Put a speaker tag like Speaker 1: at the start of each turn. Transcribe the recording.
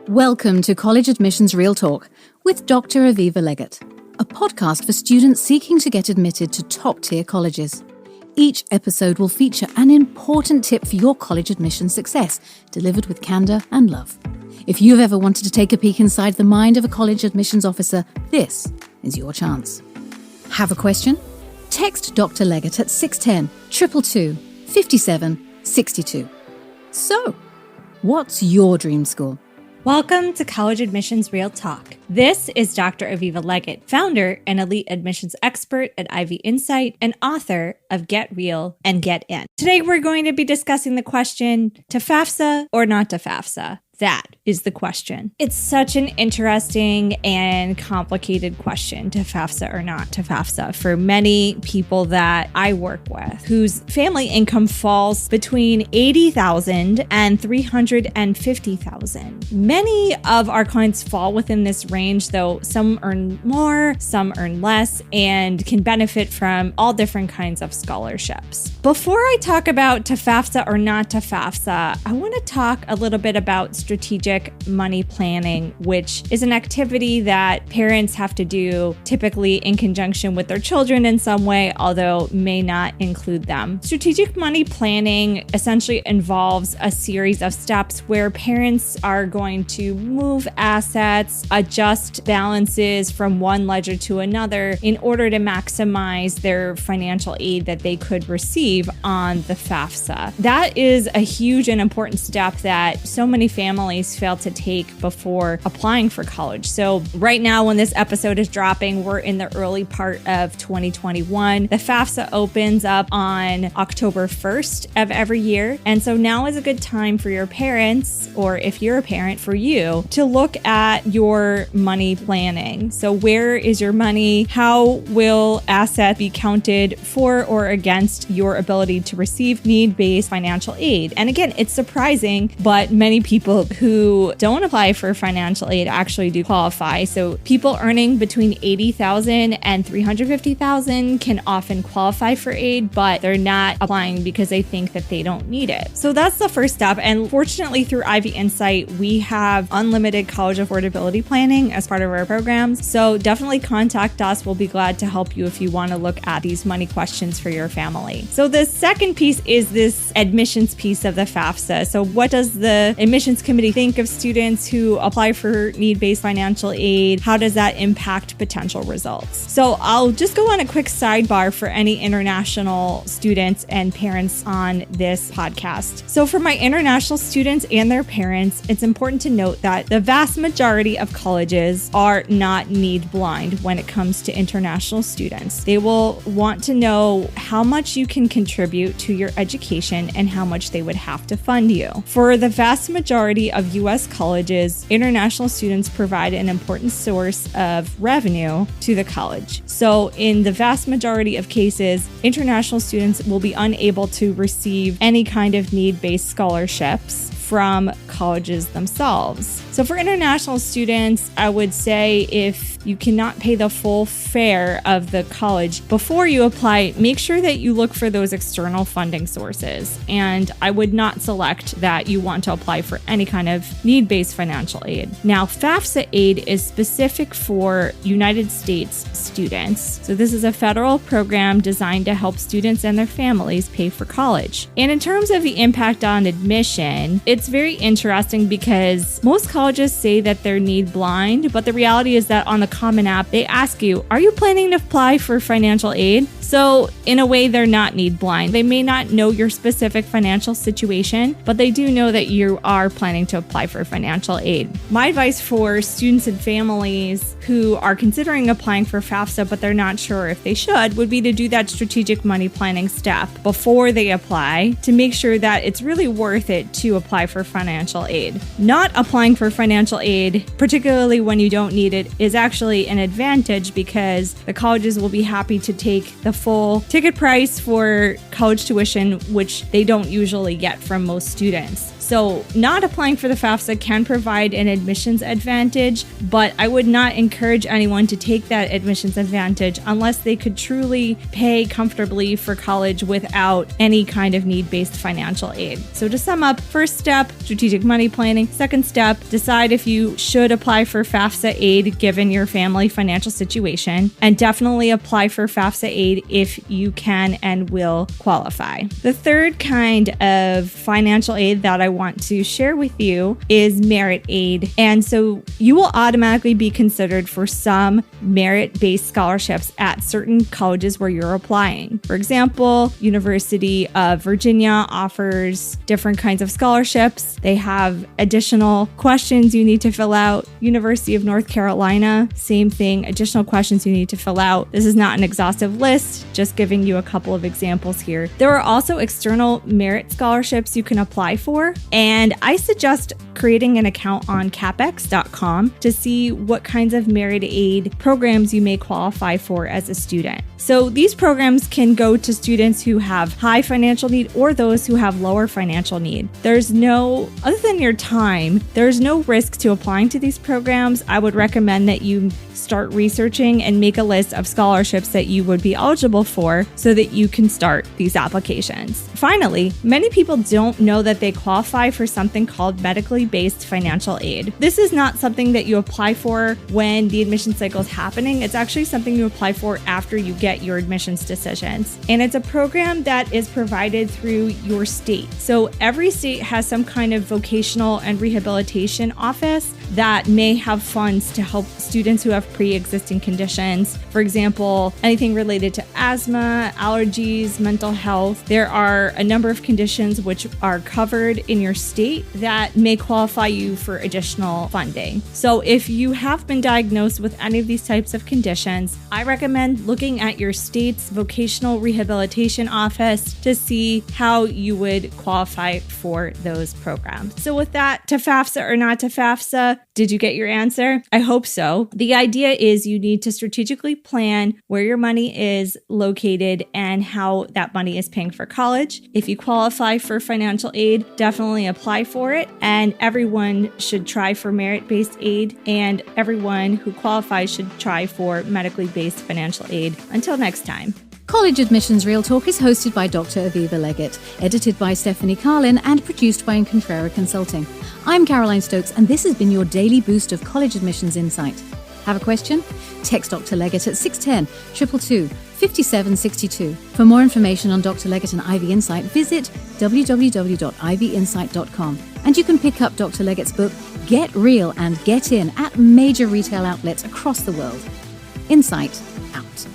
Speaker 1: Welcome to College Admissions Real Talk with Dr. Aviva Legatt, a podcast for students seeking to get admitted to top-tier colleges. Each episode will feature an important tip for your college admission success, delivered with candor and love. If you've ever wanted to take a peek inside the mind of a college admissions officer, this is your chance. Have a question? Text Dr. Legatt at 610 222 57 62. So, what's your dream school?
Speaker 2: Welcome to College Admissions Real Talk. This is Dr. Aviva Legatt, founder and elite admissions expert at Ivy Insight and author of Get Real and Get In. Today we're going to be discussing the question, to Fafsa or not to Fafsa? That is the question. It's such an interesting and complicated question, to Fafsa or not to Fafsa, for many people that I work with whose family income falls between $80,000 and $350,000. Many of our clients fall within this range, though some earn more, some earn less, and can benefit from all different kinds of scholarships. Before I talk about to Fafsa or not to Fafsa, I want to talk a little bit about strategic money planning, which is an activity that parents have to do typically in conjunction with their children in some way, although may not include them. Strategic money planning essentially involves a series of steps where parents are going to move assets, adjust balances from one ledger to another in order to maximize their financial aid that they could receive on the FAFSA. That is a huge and important step that so many families fail to take before applying for college. So right now, when this episode is dropping, we're in the early part of 2021. The FAFSA opens up on October 1st of every year. And so now is a good time for your parents, or if you're a parent, for you to look at your money planning. So where is your money? How will assets be counted for or against your ability to receive need-based financial aid? And again, it's surprising, but many people who don't apply for financial aid actually do qualify. So people earning between $80,000 and $350,000 can often qualify for aid, but they're not applying because they think that they don't need it. So that's the first step. And fortunately, through Ivy Insight, we have unlimited college affordability planning as part of our programs. So definitely contact us. We'll be glad to help you if you want to look at these money questions for your family. So the second piece is this admissions piece of the FAFSA. So what does the admissions committee think of students who apply for need-based financial aid? How does that impact potential results? So I'll just go on a quick sidebar for any international students and parents on this podcast. So for my international students and their parents, it's important to note that the vast majority of colleges are not need blind when it comes to international students. They will want to know how much you can contribute to your education and how much they would have to fund you. For the vast majority of U.S. colleges, international students provide an important source of revenue to the college. So in the vast majority of cases, international students will be unable to receive any kind of need-based scholarships from colleges themselves. So for international students, I would say if you cannot pay the full fare of the college before you apply, make sure that you look for those external funding sources. And I would not select that you want to apply for any kind of need-based financial aid. Now, FAFSA aid is specific for United States students. So this is a federal program designed to help students and their families pay for college. And in terms of the impact on admission, it's very interesting because most colleges say that they're need blind, but the reality is that on the Common App, they ask you, are you planning to apply for financial aid? So in a way, they're not need blind. They may not know your specific financial situation, but they do know that you are planning to apply for financial aid. My advice for students and families who are considering applying for FAFSA, but they're not sure if they should, would be to do that strategic money planning step before they apply to make sure that it's really worth it to apply for financial aid. Not applying for financial aid, particularly when you don't need it, is actually an advantage because the colleges will be happy to take the full ticket price for college tuition, which they don't usually get from most students. So not applying for the FAFSA can provide an admissions advantage, but I would not encourage anyone to take that admissions advantage unless they could truly pay comfortably for college without any kind of need-based financial aid. So to sum up, first step, strategic money planning. Second step, decide if you should apply for FAFSA aid given your family financial situation, and definitely apply for FAFSA aid if you can and will qualify. The third kind of financial aid that I want to share with you is merit aid. And so you will automatically be considered for some merit-based scholarships at certain colleges where you're applying. For example, University of Virginia offers different kinds of scholarships. They have additional questions you need to fill out. University of North Carolina, same thing, additional questions you need to fill out. This is not an exhaustive list, just giving you a couple of examples here. There are also external merit scholarships you can apply for, and I suggest creating an account on capex.com to see what kinds of merit aid programs you may qualify for as a student. So these programs can go to students who have high financial need or those who have lower financial need. Other than your time, there's no risk to applying to these programs. I would recommend that you start researching and make a list of scholarships that you would be eligible for so that you can start these applications. Finally, many people don't know that they qualify for something called medically based financial aid. This is not something that you apply for when the admission cycle is happening. It's actually something you apply for after you get your admissions decisions. And it's a program that is provided through your state. So every state has some kind of vocational and rehabilitation office that may have funds to help students who have pre-existing conditions. For example, anything related to asthma, allergies, mental health. There are a number of conditions which are covered in your state that may qualify you for additional funding. So if you have been diagnosed with any of these types of conditions, I recommend looking at your state's vocational rehabilitation office to see how you would qualify for those programs. So with that, to FAFSA or not to FAFSA, did you get your answer? I hope so. The idea is you need to strategically plan where your money is located and how that money is paying for college. If you qualify for financial aid, definitely apply for it. And everyone should try for merit-based aid, and everyone who qualifies should try for medically based financial aid. Until next time.
Speaker 1: College Admissions Real Talk is hosted by Dr. Aviva Legatt, edited by Stephanie Carlin, and produced by Incontrera Consulting. I'm Caroline Stokes, and this has been your daily boost of college admissions insight. Have a question? Text Dr. Legatt at 610 222 5762. For more information on Dr. Legatt and Ivy Insight, visit www.ivyinsight.com. And you can pick up Dr. Legatt's book, Get Real and Get In, at major retail outlets across the world. Insight out.